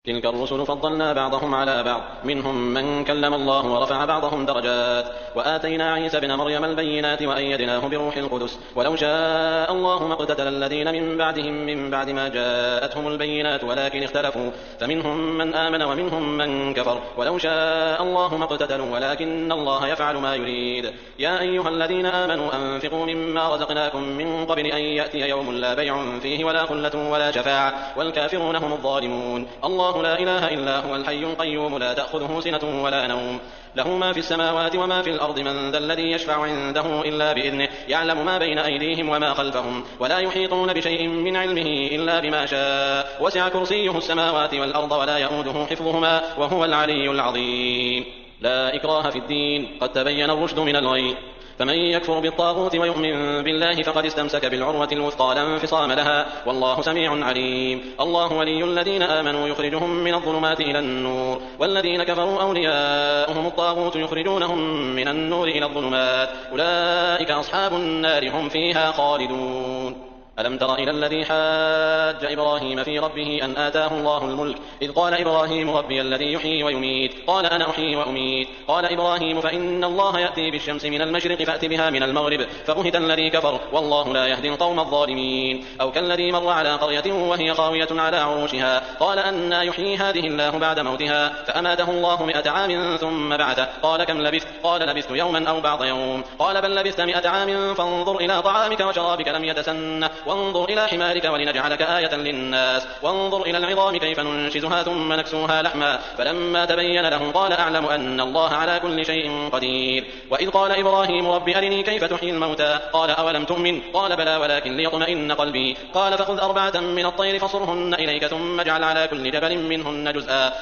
تلك الرسل فضلنا بعضهم على بعض منهم من كلم الله ورفع بعضهم درجات وآتينا عيسى ابن مريم البينات وأيدناه بروح القدس ولو شاء الله ما اقتتل الذين من بعدهم من بعد ما جاءتهم البينات ولكن اختلفوا فمنهم من آمن ومنهم من كفر ولو شاء الله ما اقتتلوا ولكن الله يفعل ما يريد يا أيها الذين آمنوا أنفقوا مما رزقناكم من قبل أن يأتي يوم لا بيع فيه ولا خلة ولا شفاعة والكافرون هم الظالمون الله لا إله إلا هو الحي القيوم لا تأخذه سنة ولا نوم له ما في السماوات وما في الأرض من ذا الذي يشفع عنده إلا بإذنه يعلم ما بين أيديهم وما خلفهم ولا يحيطون بشيء من علمه إلا بما شاء وسع كرسيه السماوات والأرض ولا يؤوده حفظهما وهو العلي العظيم لا إكراه في الدين قد تبين الرشد من الغي فمن يكفر بالطاغوت ويؤمن بالله فقد استمسك بالعروة الوثقى لا انفصام لها والله سميع عليم الله ولي الذين آمنوا يخرجهم من الظلمات إلى النور والذين كفروا أولياؤهم الطاغوت يخرجونهم من النور إلى الظلمات أولئك أصحاب النار هم فيها خالدون ألم تر إلى الذي حاج إبراهيم في ربه أن آتاه الله الملك إذ قال إبراهيم ربي الذي يحيي ويميت قال أنا أحيي وأميت قال إبراهيم فإن الله يأتي بالشمس من المشرق فأت بها من المغرب فبهت الذي كفر والله لا يهدي القوم الظالمين أو كالذي مر على قرية وهي خاوية على عروشها قال أنى يحيي هذه الله بعد موتها فأماته الله 100 عام ثم بعثه قال كم لبثت قال لبثت يوما أو بعض يوم قال بل لبثت 100 عام فانظر إلى طعامك وشرابك لم يتسنه وانظر إلى حمارك ولنجعلك آية للناس وانظر إلى العظام كيف ننشزها ثم نكسوها لحما فلما تبين له قال أعلم أن الله على كل شيء قدير وإذ قال إبراهيم رب أرني كيف تحيي الموتى قال أولم تؤمن قال بلى ولكن ليطمئن قلبي قال فخذ 4 من الطير فصرهن إليك ثم اجعل على كل جبل منهن جزءا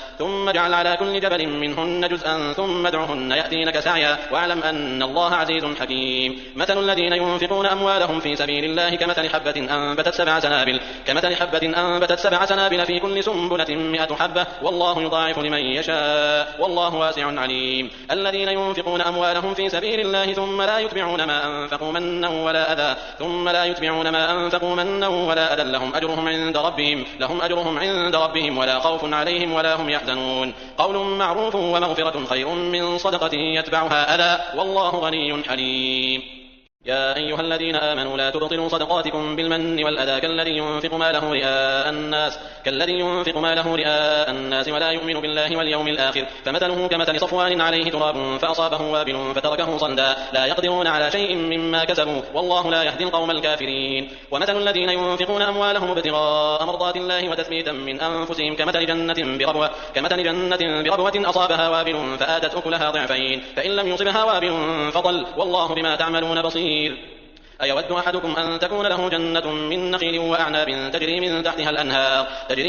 ثم ادعهن يأتينك سعيا واعلم أن الله عزيز حكيم مثل الذين ينفقون أموالهم في سبيل الله كمثل حبة أنبتت 7 سنابل في كل سنبلة 100 حبة والله يضاعف لمن يشاء والله واسع عليم الذين ينفقون أموالهم في سبيل الله ثم لا يتبعون ما أنفقوا منا ولا أذى لهم أجرهم عند ربهم ولا خوف عليهم ولا هم يحزنون قول معروف ومغفرة خير من صدقة يتبعها أذى والله غني حليم يا أيها الذين آمنوا لا تبطلوا صدقاتكم بالمن والأذى كالذي ينفق ماله رئاء الناس ولا يؤمن بالله واليوم الآخر فمثله كمثل صفوان عليه تراب فأصابه وابل فتركه صلدا لا يقدرون على شيء مما كسبوا والله لا يهدي القوم الكافرين. ومثل الذين ينفقون أموالهم ابتغاء مرضات الله وتثبيتا من أنفسهم كمثل جنة بربوة أصابها وابل فآتت أكلها ضعفين فإن لم يصبها وابل فضل والله بما تعملون بصير. أيود أحدكم أن تكون له جنة من نخيل وأعناب تجري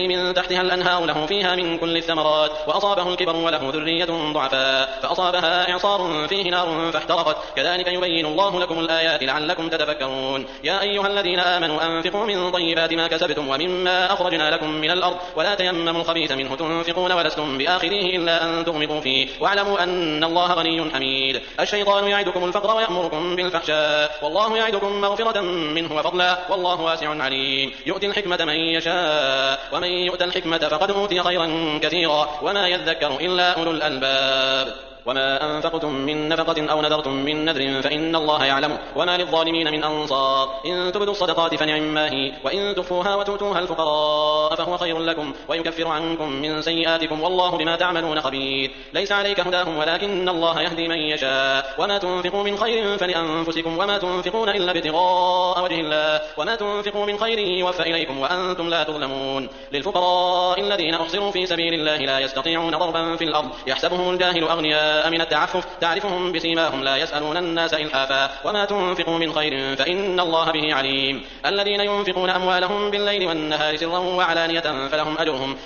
من تحتها الأنهار له فيها من كل الثمرات وأصابه الكبر وله ذرية ضعفاء فأصابها إعصار فيه نار فاحترقت كذلك يبين الله لكم الآيات لعلكم تتفكرون. يا أيها الذين آمنوا أنفقوا من طيبات ما كسبتم ومما أخرجنا لكم من الأرض ولا تيمموا الخبيث منه تنفقون ولستم بآخذيه إلا أن تغمضوا فيه واعلموا أن الله غني حميد. الشيطان يعدكم الفقر ويأمركم بالفحشاء والله يعدكم مغفرة منه وفضلا والله واسع عليم. يؤتي الحكمة من يشاء ومن يؤت الحكمة فقد أوتي خيرا كثيرا وما يذكر إلا أولو الألباب. وما أنفقتم من نفقة أو نذرتم من نذر فإن الله يعلم وما للظالمين من أنصار. إن تبدوا الصدقات فنعما هي وإن تخفوها وتؤتوها الفقراء فهو خير لكم ويكفر عنكم من سيئاتكم والله بما تعملون خبير. ليس عليك هداهم ولكن الله يهدي من يشاء وما تنفقوا من خير فلأنفسكم وما تنفقون إلا ابتغاء وجه الله وما تنفقوا من خير يوفى إليكم وأنتم لا تظلمون. للفقراء الذين أحصروا في سبيل الله لا يستطيعون ضربا في الأرض يحسبهم الجاهل أغنياء من التعفف تعرفهم بسيماهم لا يسألون الناس إلحافا وما تنفقوا من خير فإن الله به عليم. الذين ينفقون أموالهم بالليل والنهار سرا وعلانية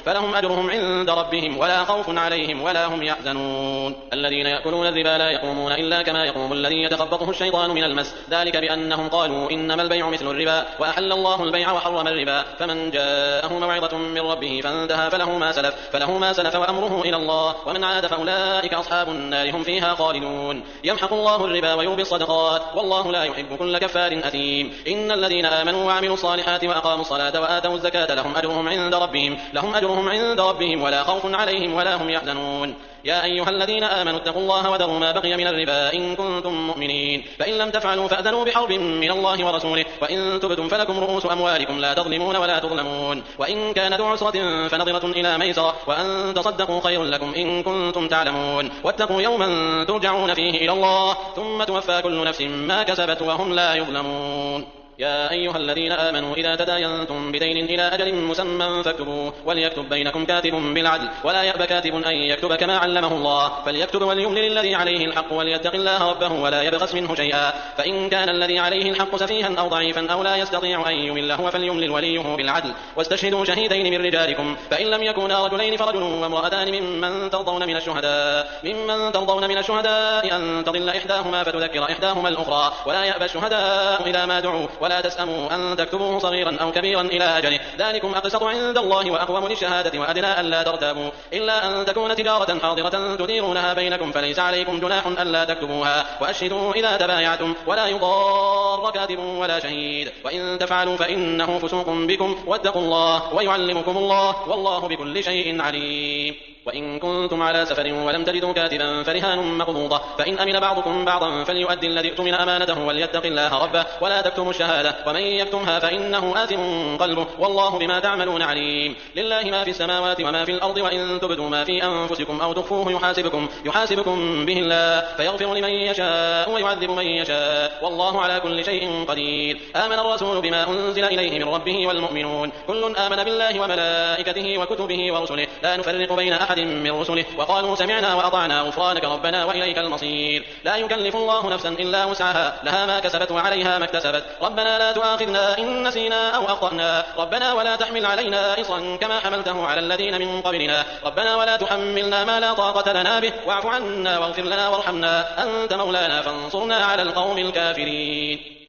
فلهم أجرهم عند ربهم ولا خوف عليهم ولا هم يحزنون. الذين يأكلون الربا لا يقومون إلا كما يقوم الذي يتخبطه الشيطان من المس ذلك بأنهم قالوا إنما البيع مثل الربا وأحل الله البيع وحرم الربا فمن جاءه موعظة من ربه فانتهى فله ما سلف وأمره إلى الله ومن عاد فأولئك أصحاب النار هم فيها خالدون. يمحق الله الربا ويربي الصدقات والله لا يحب كل كفار أثيم. إن الذين آمنوا وعملوا الصالحات وأقاموا الصلاة وآتوا الزكاة لهم أجرهم عند ربهم ولا خوف عليهم ولا هم يحزنون. يا أيها الذين آمنوا اتقوا الله وذروا ما بقي من الربا إن كنتم مؤمنين فإن لم تفعلوا فأذنوا بحرب من الله ورسوله وإن تبتم فلكم رؤوس أموالكم لا تظلمون ولا تظلمون وإن كان ذو عسرة فنظرة إلى ميسرة وأن تصدقوا خير لكم إن كنتم تعلمون واتقوا يوما ترجعون فيه إلى الله ثم توفى كل نفس ما كسبت وهم لا يظلمون. يا أيها الذين آمنوا إذا تداينتم بدين إلى أجل مسمى فاكتبوه وليكتب بينكم كاتب بالعدل ولا يأب كاتب أن يكتب كما علمه الله فليكتب وليملل الذي عليه الحق وليتق الله ربه ولا يبخس منه شيئا فإن كان الذي عليه الحق سفيها أو ضعيفا أو لا يستطيع أن يمل هو فليملل وليه بالعدل واستشهدوا شهيدين من رجالكم فإن لم يكونا رجلين فرجل وامرأتان ممن ترضون من الشهداء أن تضل إحداهما فتذكر إحداهما الأخرى ولا يأبى الشهداء إذا ما دعوا ولا تسأموا أن تكتبوه صغيرا أو كبيرا إلى أجله ذلكم أقسط عند الله وأقوم للشهادة وأدنى ألا ترتابوا إلا أن تكون تجارة حاضرة تديرونها بينكم فليس عليكم جناح ألا تكتبوها وأشهدوا إذا تبايعتم ولا يضار كاتب ولا شهيد وإن تفعلوا فإنه فسوق بكم واتقوا الله ويعلمكم الله والله بكل شيء عليم. وإن كنتم على سفر ولم تجدوا كاتبا فرهان مقبوضة فإن أمن بعضكم بعضا فليؤدي الذي اؤتمن أمانته وليتق الله ربه ولا تكتموا الشهادة ومن يكتمها فإنه آثم قلبه والله بما تعملون عليم. لله ما في السماوات وما في الأرض وإن تبدوا ما في أنفسكم أو تخفوه يحاسبكم به الله فيغفر لمن يشاء ويعذب من يشاء والله على كل شيء قدير. آمن الرسول بما أنزل إليه من ربه والمؤمنون كل آمن بالله وملائكته وكتبه ورسله لا نفرق بين أحد من رسله وقالوا سمعنا وأطعنا غفرانك ربنا وإليك المصير. لا يكلف الله نفسا إلا وسعها لها ما كسبت وعليها ما اكتسبت ربنا لا تؤاخذنا إن نسينا أو أخطأنا ربنا ولا تحمل علينا إصرا كما حملته على الذين من قبلنا ربنا ولا تحملنا ما لا طاقة لنا به واعف عنا واغفر لنا وارحمنا أنت مولانا فانصرنا على القوم الكافرين.